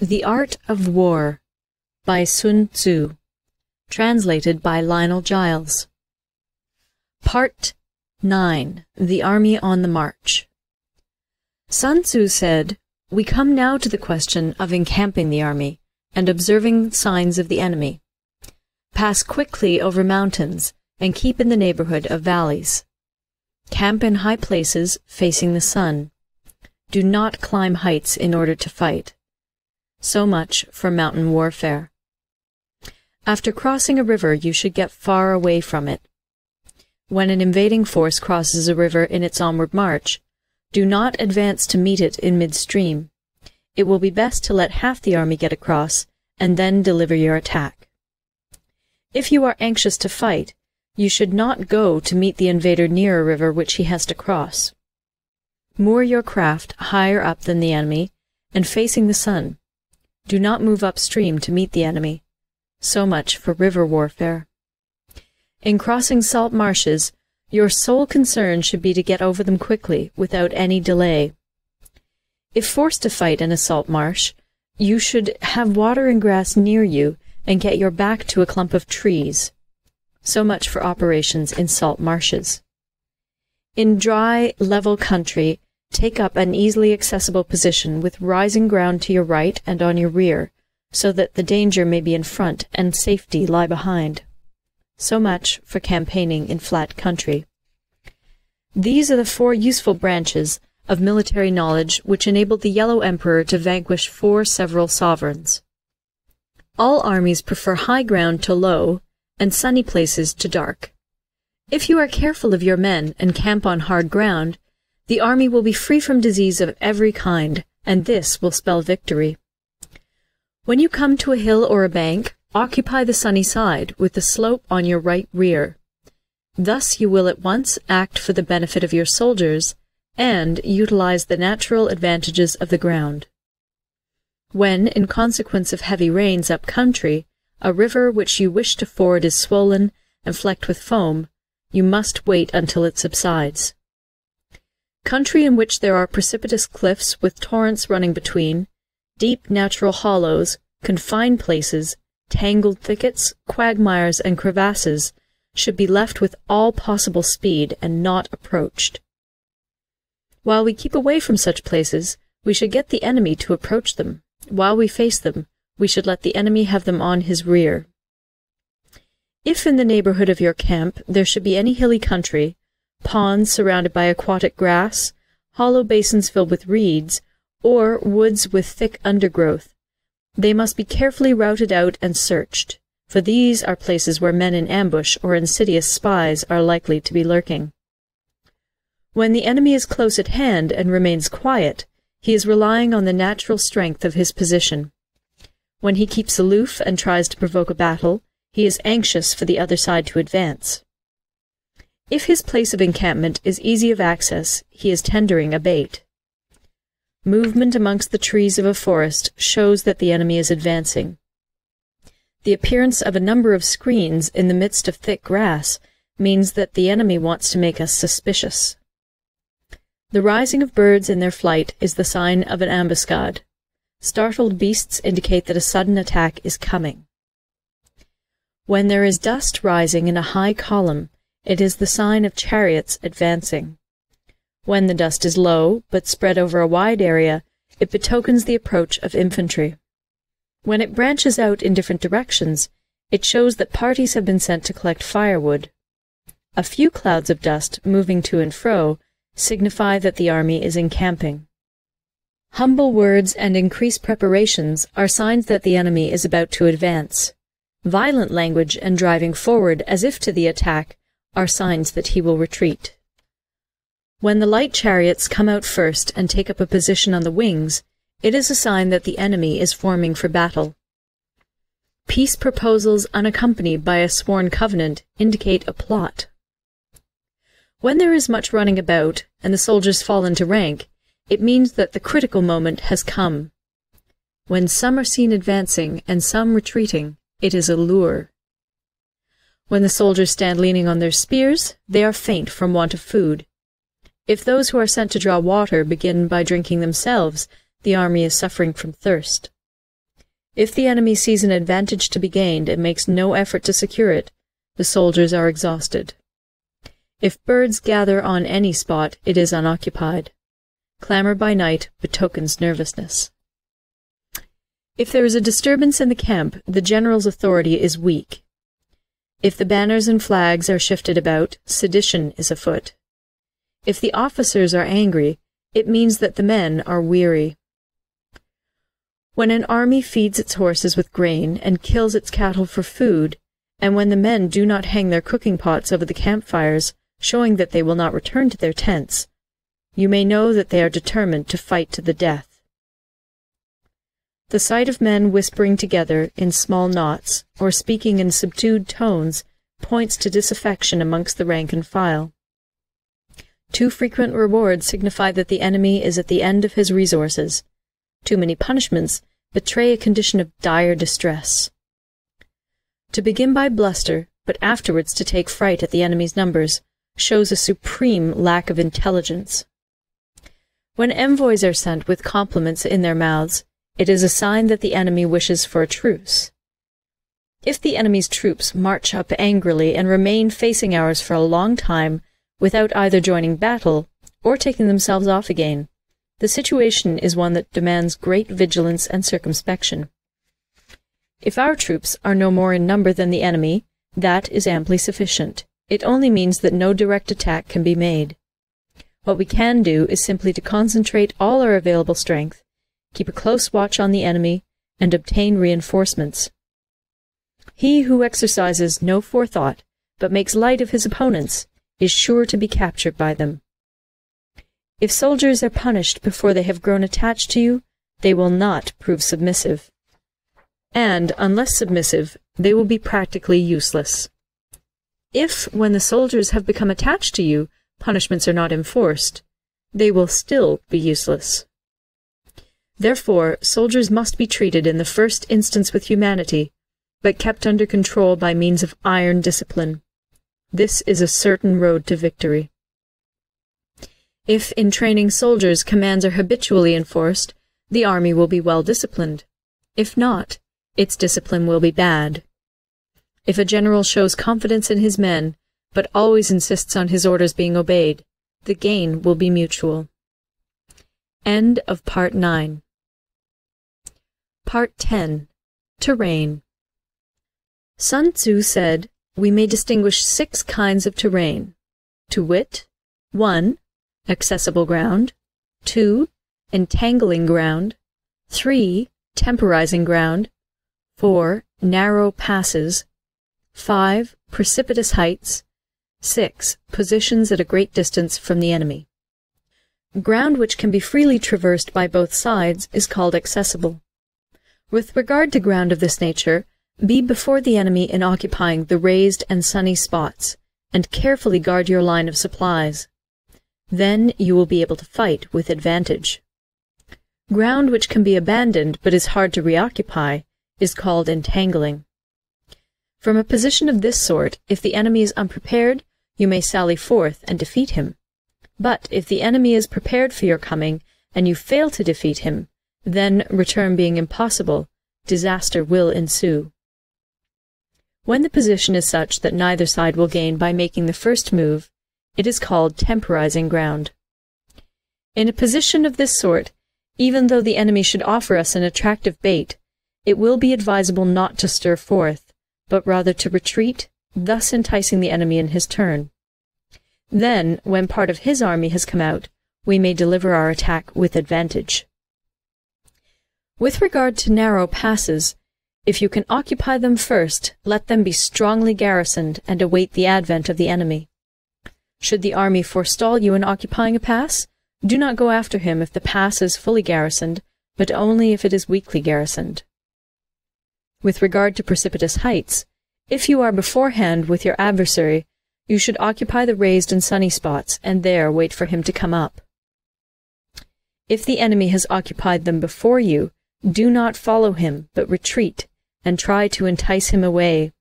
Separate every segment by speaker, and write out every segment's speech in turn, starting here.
Speaker 1: The Art of War by Sun Tzu, translated by Lionel Giles. Part 9. The Army on the March. Sun Tzu said, "We come now to the question of encamping the army and observing signs of the enemy. Pass quickly over mountains and keep in the neighborhood of valleys. Camp in high places facing the sun. Do not climb heights in order to fight." So much for mountain warfare. After crossing a river, you should get far away from it. When an invading force crosses a river in its onward march, do not advance to meet it in midstream. It will be best to let half the army get across, and then deliver your attack. If you are anxious to fight, you should not go to meet the invader near a river which he has to cross. Moor your craft higher up than the enemy, and facing the sun. Do not move upstream to meet the enemy. So much for river warfare. In crossing salt marshes, your sole concern should be to get over them quickly, without any delay. If forced to fight in a salt marsh, you should have water and grass near you and get your back to a clump of trees. So much for operations in salt marshes. In dry, level country, take up an easily accessible position with rising ground to your right and on your rear, so that the danger may be in front and safety lie behind. So much for campaigning in flat country. These are the 4 useful branches of military knowledge which enabled the Yellow Emperor to vanquish 4 several sovereigns. All armies prefer high ground to low, and sunny places to dark. If you are careful of your men and camp on hard ground, the army will be free from disease of every kind, and this will spell victory. When you come to a hill or a bank, occupy the sunny side, with the slope on your right rear. Thus you will at once act for the benefit of your soldiers, and utilize the natural advantages of the ground. When, in consequence of heavy rains up country, a river which you wish to ford is swollen and flecked with foam, you must wait until it subsides. Country in which there are precipitous cliffs with torrents running between, deep natural hollows, confined places, tangled thickets, quagmires, and crevasses, should be left with all possible speed and not approached. While we keep away from such places, we should get the enemy to approach them. While we face them, we should let the enemy have them on his rear. If in the neighborhood of your camp there should be any hilly country, ponds surrounded by aquatic grass, hollow basins filled with reeds, or woods with thick undergrowth, they must be carefully routed out and searched, for these are places where men in ambush or insidious spies are likely to be lurking. When the enemy is close at hand and remains quiet, he is relying on the natural strength of his position. When he keeps aloof and tries to provoke a battle, he is anxious for the other side to advance. If his place of encampment is easy of access, he is tendering a bait. Movement amongst the trees of a forest shows that the enemy is advancing. The appearance of a number of screens in the midst of thick grass means that the enemy wants to make us suspicious. The rising of birds in their flight is the sign of an ambuscade. Startled beasts indicate that a sudden attack is coming. When there is dust rising in a high column, it is the sign of chariots advancing. When the dust is low, but spread over a wide area, it betokens the approach of infantry. When it branches out in different directions, it shows that parties have been sent to collect firewood. A few clouds of dust moving to and fro signify that the army is encamping. Humble words and increased preparations are signs that the enemy is about to advance. Violent language and driving forward as if to the attack are signs that he will retreat. When the light chariots come out first and take up a position on the wings, it is a sign that the enemy is forming for battle. Peace proposals unaccompanied by a sworn covenant indicate a plot. When there is much running about and the soldiers fall into rank, it means that the critical moment has come. When some are seen advancing and some retreating, it is a lure. When the soldiers stand leaning on their spears, they are faint from want of food. If those who are sent to draw water begin by drinking themselves, the army is suffering from thirst. If the enemy sees an advantage to be gained and makes no effort to secure it, the soldiers are exhausted. If birds gather on any spot, it is unoccupied. Clamor by night betokens nervousness. If there is a disturbance in the camp, the general's authority is weak. If the banners and flags are shifted about, sedition is afoot. If the officers are angry, it means that the men are weary. When an army feeds its horses with grain and kills its cattle for food, and when the men do not hang their cooking pots over the campfires, showing that they will not return to their tents, you may know that they are determined to fight to the death. The sight of men whispering together in small knots, or speaking in subdued tones, points to disaffection amongst the rank and file. Too frequent rewards signify that the enemy is at the end of his resources. Too many punishments betray a condition of dire distress. To begin by bluster, but afterwards to take fright at the enemy's numbers, shows a supreme lack of intelligence. When envoys are sent with compliments in their mouths, it is a sign that the enemy wishes for a truce. If the enemy's troops march up angrily and remain facing ours for a long time without either joining battle or taking themselves off again, the situation is one that demands great vigilance and circumspection. If our troops are no more in number than the enemy, that is amply sufficient. It only means that no direct attack can be made. What we can do is simply to concentrate all our available strength, keep a close watch on the enemy, and obtain reinforcements. He who exercises no forethought, but makes light of his opponents, is sure to be captured by them. If soldiers are punished before they have grown attached to you, they will not prove submissive. And, unless submissive, they will be practically useless. If, when the soldiers have become attached to you, punishments are not enforced, they will still be useless. Therefore, soldiers must be treated in the first instance with humanity, but kept under control by means of iron discipline. This is a certain road to victory. If in training soldiers commands are habitually enforced, the army will be well disciplined. If not, its discipline will be bad. If a general shows confidence in his men, but always insists on his orders being obeyed, the gain will be mutual. End of Part 9. Part 10. Terrain. Sun Tzu said, we may distinguish 6 kinds of terrain, to wit, 1. Accessible ground, 2. Entangling ground, 3. Temporizing ground, 4. Narrow passes, 5. Precipitous heights, 6. Positions at a great distance from the enemy. Ground which can be freely traversed by both sides is called accessible. With regard to ground of this nature, be before the enemy in occupying the raised and sunny spots, and carefully guard your line of supplies. Then you will be able to fight with advantage. Ground which can be abandoned but is hard to reoccupy is called entangling. From a position of this sort, if the enemy is unprepared, you may sally forth and defeat him. But if the enemy is prepared for your coming, and you fail to defeat him, then, return being impossible, disaster will ensue. When the position is such that neither side will gain by making the first move, it is called temporizing ground. In a position of this sort, even though the enemy should offer us an attractive bait, it will be advisable not to stir forth, but rather to retreat, thus enticing the enemy in his turn. Then, when part of his army has come out, we may deliver our attack with advantage. With regard to narrow passes, if you can occupy them first, let them be strongly garrisoned and await the advent of the enemy. Should the army forestall you in occupying a pass, do not go after him if the pass is fully garrisoned, but only if it is weakly garrisoned. With regard to precipitous heights, if you are beforehand with your adversary, you should occupy the raised and sunny spots, and there wait for him to come up. If the enemy has occupied them before you, do not follow him, but retreat, and try to entice him away.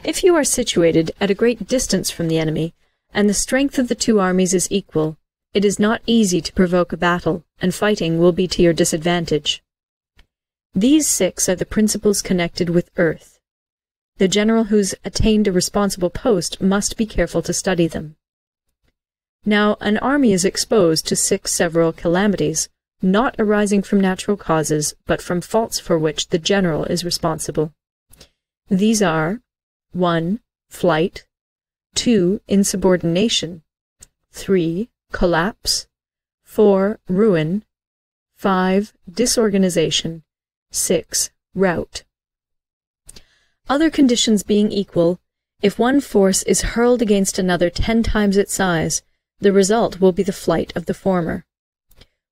Speaker 1: If you are situated at a great distance from the enemy, and the strength of the two armies is equal, it is not easy to provoke a battle, and fighting will be to your disadvantage. These 6 are the principles connected with earth. The general who's attained a responsible post must be careful to study them. Now, an army is exposed to 6 several calamities, not arising from natural causes, but from faults for which the general is responsible. These are 1. Flight, 2. Insubordination, 3. Collapse, 4. Ruin, 5. Disorganization, 6. Rout. Other conditions being equal, if one force is hurled against another 10 times its size, the result will be the flight of the former.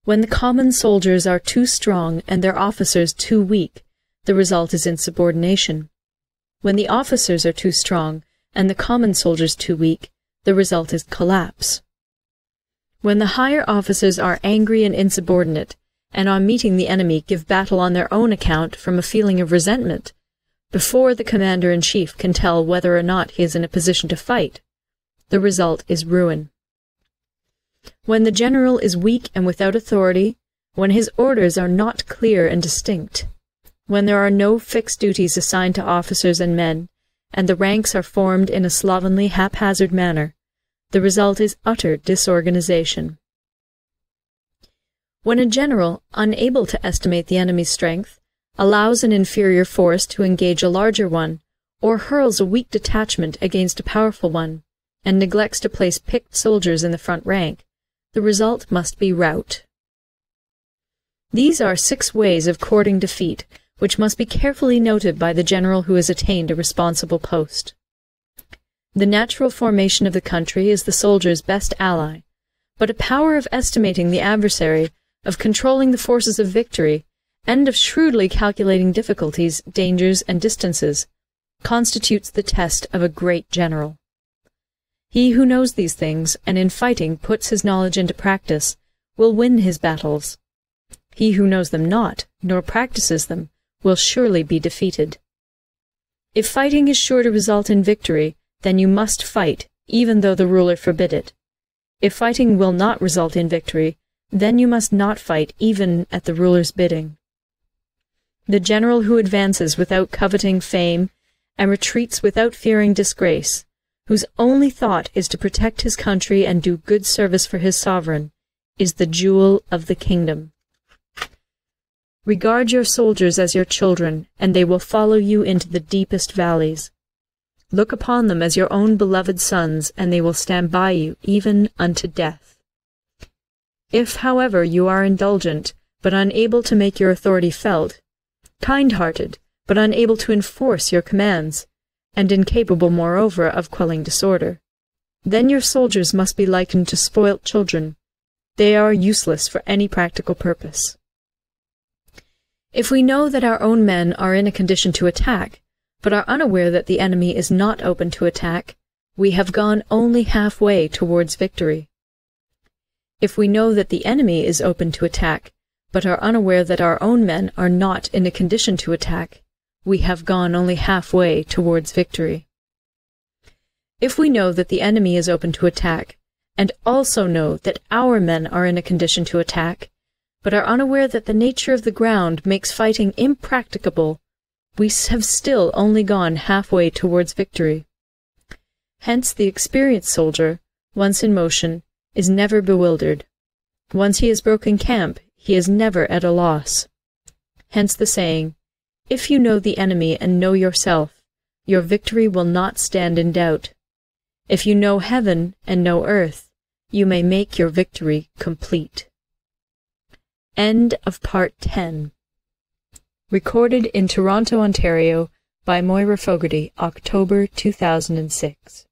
Speaker 1: When the common soldiers are too strong and their officers too weak, the result is insubordination. When the officers are too strong and the common soldiers too weak, the result is collapse. When the higher officers are angry and insubordinate, and on meeting the enemy give battle on their own account from a feeling of resentment, before the commander-in-chief can tell whether or not he is in a position to fight, the result is ruin. When the general is weak and without authority, when his orders are not clear and distinct, when there are no fixed duties assigned to officers and men, and the ranks are formed in a slovenly, haphazard manner, the result is utter disorganization. When a general, unable to estimate the enemy's strength, allows an inferior force to engage a larger one, or hurls a weak detachment against a powerful one, and neglects to place picked soldiers in the front rank, the result must be rout. These are 6 ways of courting defeat, which must be carefully noted by the general who has attained a responsible post. The natural formation of the country is the soldier's best ally, but a power of estimating the adversary, of controlling the forces of victory, and of shrewdly calculating difficulties, dangers, and distances, constitutes the test of a great general. He who knows these things, and in fighting puts his knowledge into practice, will win his battles. He who knows them not, nor practices them, will surely be defeated. If fighting is sure to result in victory, then you must fight, even though the ruler forbid it. If fighting will not result in victory, then you must not fight even at the ruler's bidding. The general who advances without coveting fame, and retreats without fearing disgrace, whose only thought is to protect his country and do good service for his sovereign, is the jewel of the kingdom. Regard your soldiers as your children, and they will follow you into the deepest valleys. Look upon them as your own beloved sons, and they will stand by you even unto death. If, however, you are indulgent, but unable to make your authority felt, kind-hearted, but unable to enforce your commands, and incapable, moreover, of quelling disorder, then your soldiers must be likened to spoilt children. They are useless for any practical purpose. If we know that our own men are in a condition to attack, but are unaware that the enemy is not open to attack, we have gone only halfway towards victory. If we know that the enemy is open to attack, but are unaware that our own men are not in a condition to attack, we have gone only halfway towards victory. If we know that the enemy is open to attack, and also know that our men are in a condition to attack, but are unaware that the nature of the ground makes fighting impracticable, we have still only gone halfway towards victory. Hence the experienced soldier, once in motion, is never bewildered. Once he has broken camp, he is never at a loss. Hence the saying, "If you know the enemy and know yourself, your victory will not stand in doubt. If you know heaven and know earth, you may make your victory complete." End of Part 10. Recorded in Toronto, Ontario by Moira Fogarty, October 2006.